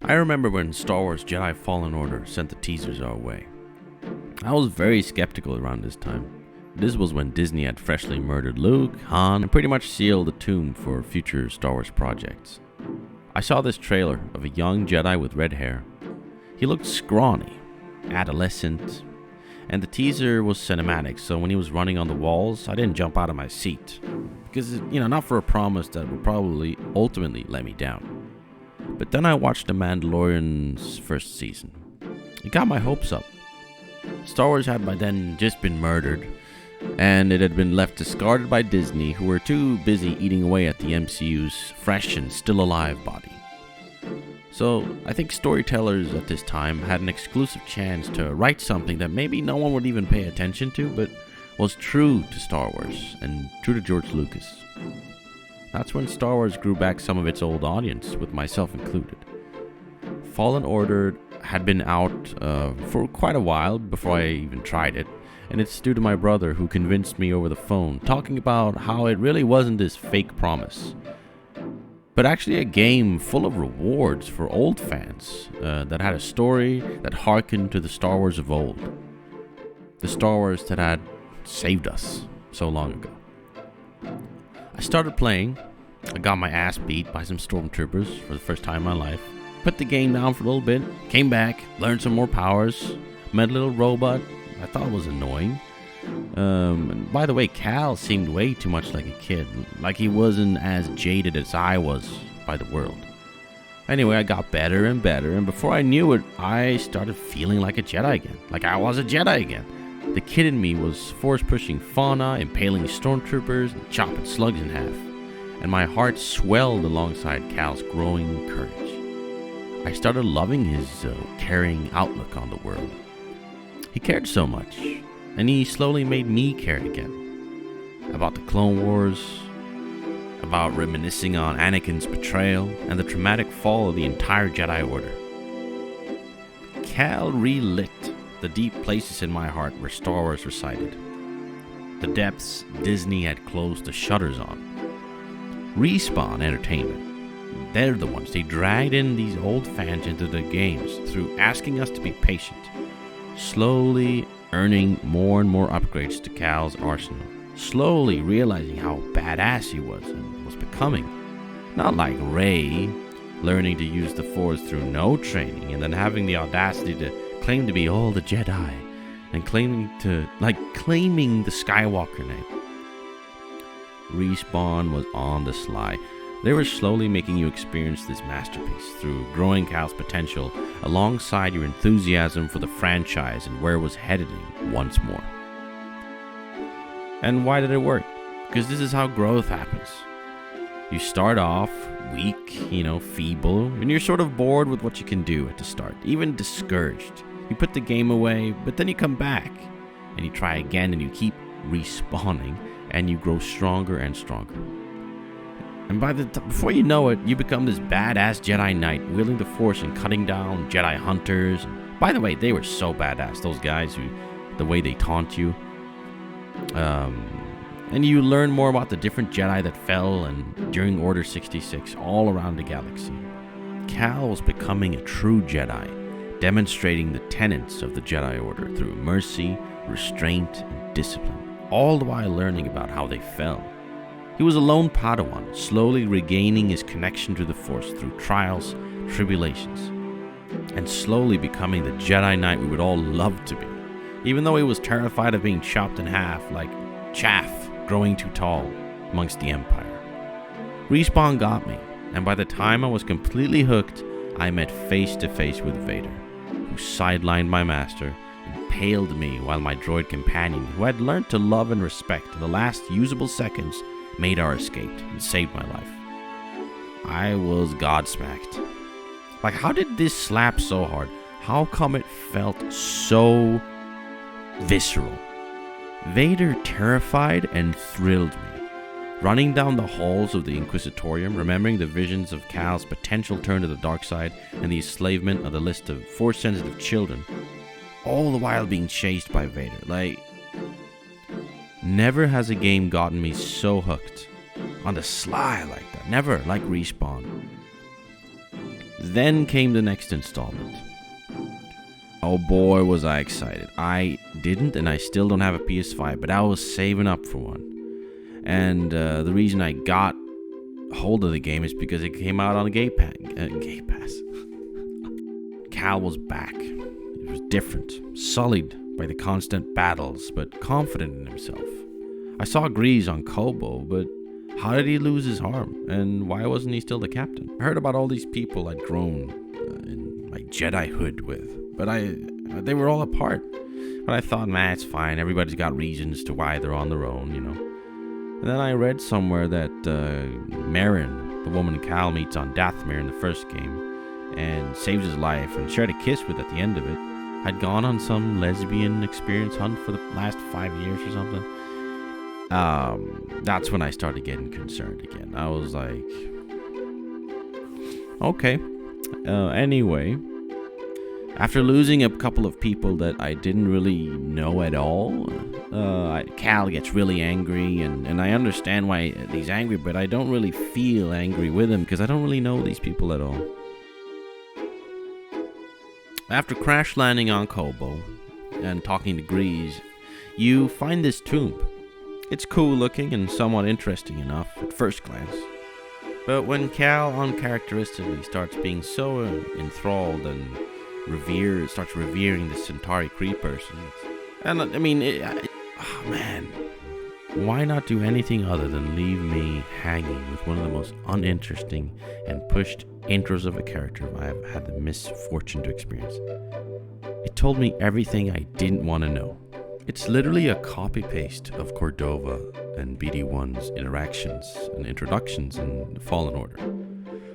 I remember when Star Wars Jedi Fallen Order sent the teasers our way. I was very skeptical around this time. This was when Disney had freshly murdered Luke, Han, and pretty much sealed the tomb for future Star Wars projects. I saw this trailer of a young Jedi with red hair. He looked scrawny, adolescent, and the teaser was cinematic, so when he was running on the walls, I didn't jump out of my seat. Because, not for a promise that would probably ultimately let me down. But then I watched The Mandalorian's first season. It got my hopes up. Star Wars had by then just been murdered, and it had been left discarded by Disney, who were too busy eating away at the MCU's fresh and still alive body. So I think storytellers at this time had an exclusive chance to write something that maybe no one would even pay attention to, but was true to Star Wars and true to George Lucas. That's when Star Wars grew back some of its old audience, with myself included. Fallen Order had been out for quite a while before I even tried it, and it's due to my brother who convinced me over the phone, talking about how it really wasn't this fake promise, but actually a game full of rewards for old fans that had a story that harkened to the Star Wars of old. The Star Wars that had saved us so long ago. I started playing. I got my ass beat by some stormtroopers for the first time in my life. Put the game down for a little bit, came back, learned some more powers, met a little robot I thought was annoying. And by the way, Cal seemed way too much like a kid, like he wasn't as jaded as I was by the world. Anyway, I got better and better, and before I knew it, I started feeling like a Jedi again, like I was a Jedi again. The kid in me was force-pushing fauna, impaling stormtroopers, and chopping slugs in half, and my heart swelled alongside Cal's growing courage. I started loving his caring outlook on the world. He cared so much, and he slowly made me care again. About the Clone Wars, about reminiscing on Anakin's betrayal, and the traumatic fall of the entire Jedi Order. Cal relit the deep places in my heart where Star Wars resided. The depths Disney had closed the shutters on. Respawn Entertainment, they're the ones. They dragged in these old fans into the games through asking us to be patient, slowly earning more and more upgrades to Cal's arsenal, slowly realizing how badass he was and was becoming. Not like Rey, learning to use the Force through no training and then having the audacity to claim to be all the Jedi and claiming the Skywalker name. Respawn was on the sly. They were slowly making you experience this masterpiece through growing Cal's potential alongside your enthusiasm for the franchise and where it was headed once more. And why did it work? Because this is how growth happens. You start off weak, feeble, and you're sort of bored with what you can do at the start, even discouraged. You put the game away, but then you come back, and you try again, and you keep respawning, and you grow stronger and stronger. And before you know it, you become this badass Jedi Knight, wielding the Force and cutting down Jedi Hunters. And by the way, they were so badass, those guys, the way they taunt you. And you learn more about the different Jedi that fell and during Order 66 all around the galaxy. Cal was becoming a true Jedi, demonstrating the tenets of the Jedi Order through mercy, restraint, and discipline, all the while learning about how they fell. He was a lone Padawan, slowly regaining his connection to the Force through trials, tribulations, and slowly becoming the Jedi Knight we would all love to be, even though he was terrified of being chopped in half like chaff growing too tall amongst the Empire. Respawn got me, and by the time I was completely hooked, I met face to face with Vader, who sidelined my master, impaled me while my droid companion, who I'd learned to love and respect in the last usable seconds, made our escape and saved my life. I was godsmacked. Like, how did this slap so hard? How come it felt so visceral? Vader terrified and thrilled me. Running down the halls of the Inquisitorium, remembering the visions of Cal's potential turn to the dark side and the enslavement of the list of Force-sensitive children, all the while being chased by Vader. Never has a game gotten me so hooked on the sly like that. Never, like Respawn. Then came the next installment. Oh boy, was I excited. I didn't, and I still don't have a PS5, but I was saving up for one. And the reason I got hold of the game is because it came out on a Game Pass. Cal was back. It was different, sullied by the constant battles, but confident in himself. I saw Grease on Kobo, but how did he lose his arm, and why wasn't he still the captain? I heard about all these people I'd grown in my Jedi-hood with, but they were all apart. But I thought, man, it's fine. Everybody's got reasons to why they're on their own, you know. And then I read somewhere that Marin, the woman Cal meets on Dathomir in the first game, and saves his life and shared a kiss with at the end of it, had gone on some lesbian experience hunt for the last 5 years or something. That's when I started getting concerned again. I was like, okay. Anyway, after losing a couple of people that I didn't really know at all, Cal gets really angry, and I understand why he's angry, but I don't really feel angry with him because I don't really know these people at all. After crash landing on Kobo and talking to Grease, you find this tomb. It's cool looking and somewhat interesting enough at first glance. But when Cal uncharacteristically starts being so enthralled and starts revering the Centauri Cree person, and I mean, oh man, why not do anything other than leave me hanging with one of the most uninteresting and pushed intros of a character I have had the misfortune to experience? It told me everything I didn't want to know. It's literally a copy-paste of Cordova and BD1's interactions and introductions in Fallen Order.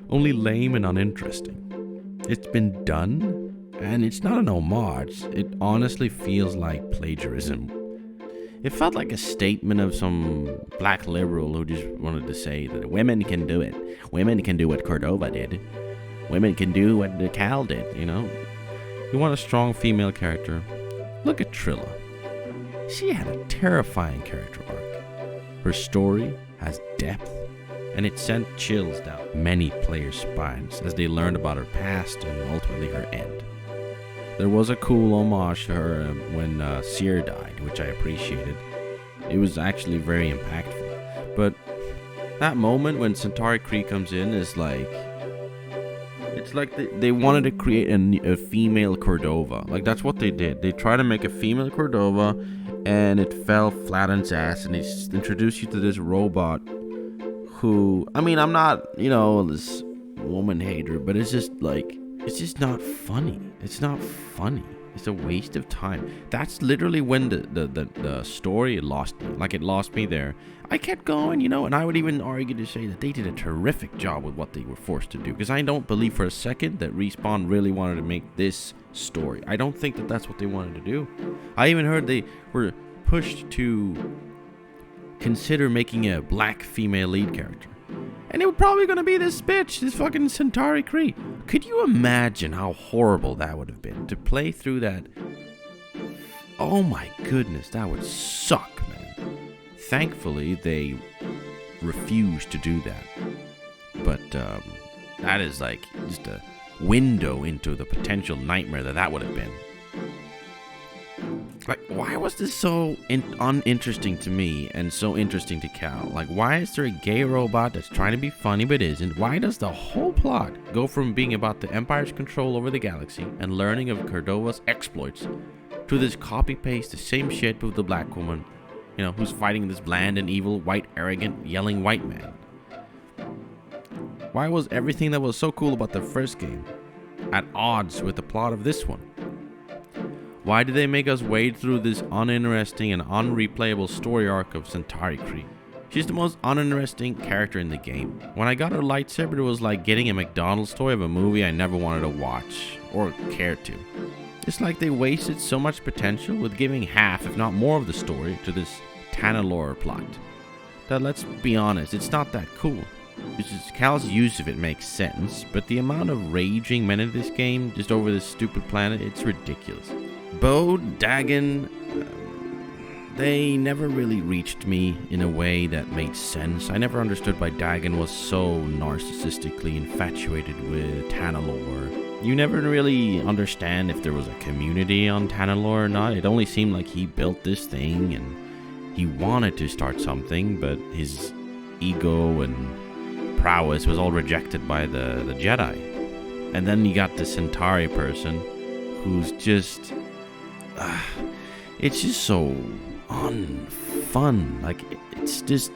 Only lame and uninteresting. It's been done, and it's not an homage. It honestly feels like plagiarism. It felt like a statement of some black liberal who just wanted to say that women can do it. Women can do what Cordova did. Women can do what the Cal did, you know? You want a strong female character? Look at Trilla. She had a terrifying character arc. Her story has depth, and it sent chills down many players' spines as they learned about her past and ultimately her end. There was a cool homage to her when Seer died, which I appreciated. It was actually very impactful. But that moment when Centauri Cree comes in is like... It's like they wanted to create a female Cordova. Like, that's what they did. They tried to make a female Cordova, and it fell flat on its ass, and they introduced you to this robot who... I mean, I'm not, you know, this woman hater, but it's just like... It's just not funny. It's not funny. It's a waste of time. That's literally when the story lost me. Like, it lost me there. I kept going, you know, and I would even argue to say that they did a terrific job with what they were forced to do. Because I don't believe for a second that Respawn really wanted to make this story. I don't think that that's what they wanted to do. I even heard they were pushed to consider making a black female lead character. And it was probably going to be this bitch, this fucking Centauri Cree. Could you imagine how horrible that would have been to play through that? Oh my goodness, that would suck, man. Thankfully, they refused to do that. But that is like just a window into the potential nightmare that would have been. Like, why was this so uninteresting to me and so interesting to Cal? Like, why is there a gay robot that's trying to be funny but isn't? Why does the whole plot go from being about the Empire's control over the galaxy and learning of Cordova's exploits to this copy-paste, the same shit with the black woman, you know, who's fighting this bland and evil, white, arrogant, yelling white man? Why was everything that was so cool about the first game at odds with the plot of this one? Why did they make us wade through this uninteresting and unreplayable story arc of Centauri Cree? She's the most uninteresting character in the game. When I got her lightsaber, it was like getting a McDonald's toy of a movie I never wanted to watch or care to. It's like they wasted so much potential with giving half, if not more, of the story to this Tanalore plot. That, let's be honest, it's not that cool. It's just Cal's use of it makes sense, but the amount of raging men in this game just over this stupid planet, it's ridiculous. Bo Dagan, they never really reached me in a way that made sense. I never understood why Dagon was so narcissistically infatuated with Tanalorr. You never really understand if there was a community on Tanalorr or not. It only seemed like he built this thing and he wanted to start something, but his ego and prowess was all rejected by the Jedi. And then you got the Centauri person who's just... it's just so unfun. Like, it's just...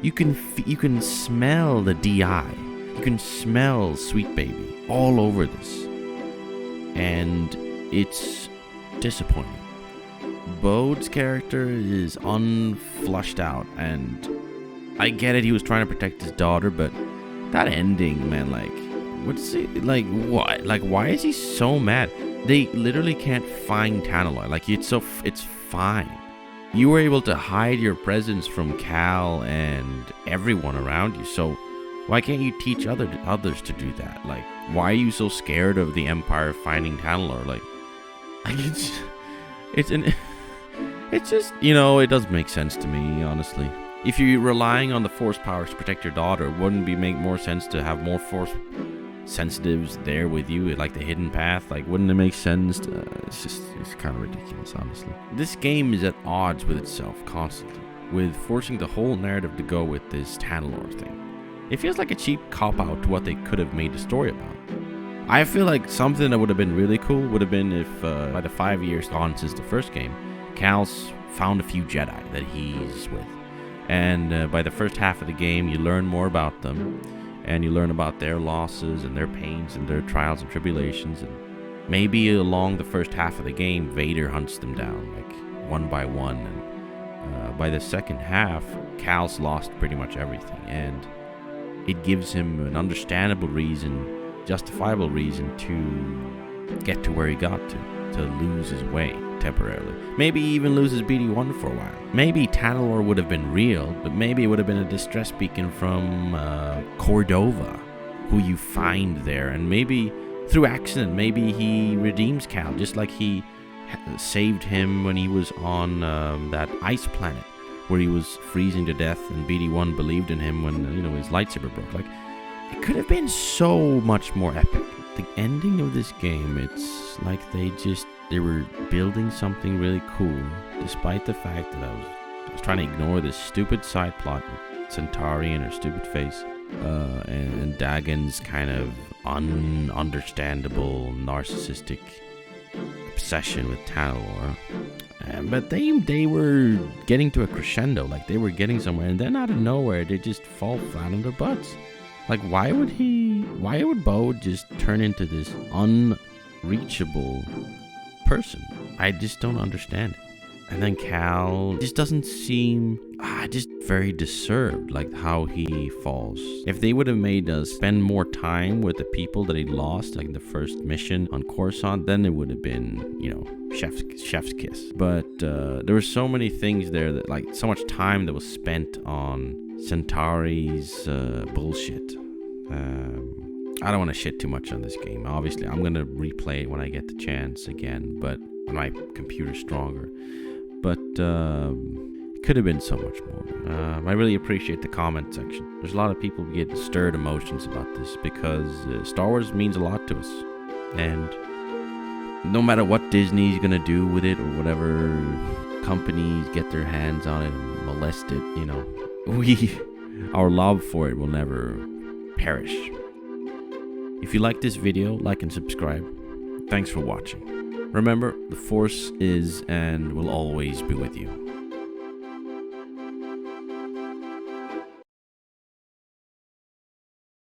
You can smell the DI. You can smell Sweet Baby all over this. And it's disappointing. Bode's character is unflushed out, and I get it, he was trying to protect his daughter, but that ending, man, like, what's it, like, what? Like, why is he so mad? They literally can't find Tanalorr. Like, it's fine. You were able to hide your presence from Cal and everyone around you, so why can't you teach others to do that? Like, why are you so scared of the Empire finding Tanalorr? Like it's just, you know, it doesn't make sense to me, honestly. If you're relying on the Force powers to protect your daughter, wouldn't it make more sense to have more Force sensitives there with you, like the hidden path? Like, wouldn't it make sense to, it's kind of ridiculous, honestly. This game is at odds with itself constantly, with forcing the whole narrative to go with this Tanalorr thing. It feels like a cheap cop-out to what they could have made the story about. I feel like something that would have been really cool would have been if, by the 5 years gone since the first game, Cal's found a few Jedi that he's with. And by the first half of the game, you learn more about them, and you learn about their losses and their pains and their trials and tribulations. And maybe along the first half of the game, Vader hunts them down, like, one by one. And by the second half, Cal's lost pretty much everything, and it gives him an understandable reason, justifiable reason to get to where he got to lose his way temporarily. Maybe even lose his BD-1 for a while. Maybe Tanalorr would have been real, but maybe it would have been a distress beacon from Cordova, who you find there, and maybe through accident, maybe he redeems Cal, just like he saved him when he was on that ice planet, where he was freezing to death, and BD-1 believed in him when, you know, his lightsaber broke. Like, it could have been so much more epic. The ending of this game, it's like they were building something really cool, despite the fact that I was trying to ignore this stupid side plot with Centauri and her stupid face, and Dagon's kind of ununderstandable, narcissistic obsession with Tanalorr. But they were getting to a crescendo, like they were getting somewhere, and then out of nowhere they just fall flat on their butts. Like, why would Bode just turn into this unreachable person? I just don't understand it. And then Cal just doesn't seem just very deserved, like how he falls. If they would have made us spend more time with the people that he lost, like in the first mission on Coruscant, then it would have been, you know, chef's kiss. But there were so many things there that, like, so much time that was spent on Centauri's bullshit. I don't want to shit too much on this game. Obviously, I'm going to replay it when I get the chance again, but when my computer's stronger. But it could have been so much more. I really appreciate the comment section. There's a lot of people who get stirred emotions about this because Star Wars means a lot to us. And no matter what Disney's going to do with it, or whatever companies get their hands on it and molest it, you know, our love for it will never perish. If you like this video, like and subscribe. Thanks for watching. Remember, the Force is and will always be with you.